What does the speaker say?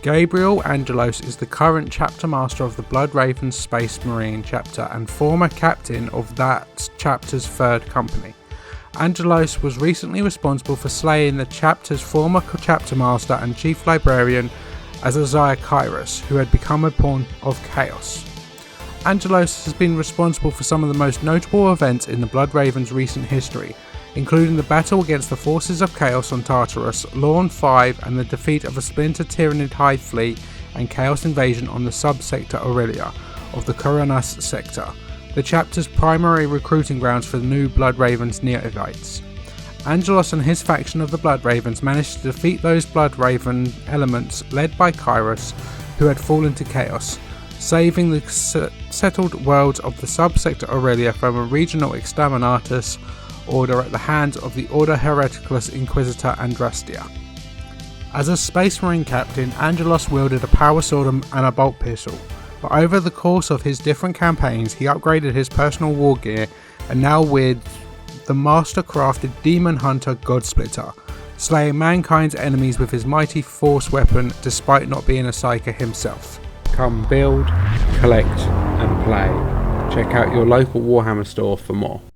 Gabriel Angelos is the current chapter master of the Bloodravens Space Marine chapter and former captain of that chapter's third company. Angelos was recently responsible for slaying the chapter's former chapter master and chief librarian Azaziah Kairos, who had become a pawn of chaos. Angelos has been responsible for some of the most notable events in the Bloodravens' recent history, including the battle against the forces of Chaos on Tartarus, Lorne 5, and the defeat of a splinter Tyranid Hive fleet and Chaos invasion on the subsector Aurelia of the Koronas sector, the chapter's primary recruiting grounds for the new Bloodravens neophytes. Angelos and his faction of the Bloodravens managed to defeat those Bloodraven elements led by Kairos, who had fallen to Chaos, saving the settled worlds of the subsector Aurelia from a regional exterminatus order at the hands of the Order Hereticus Inquisitor Andrastia. As a Space Marine captain, Angelos wielded a power sword and a bolt pistol, but over the course of his different campaigns he upgraded his personal war gear and now wields the master-crafted Demon Hunter Godsplitter, slaying mankind's enemies with his mighty force weapon despite not being a psyker himself. Come build, collect and play. Check out your local Warhammer store for more.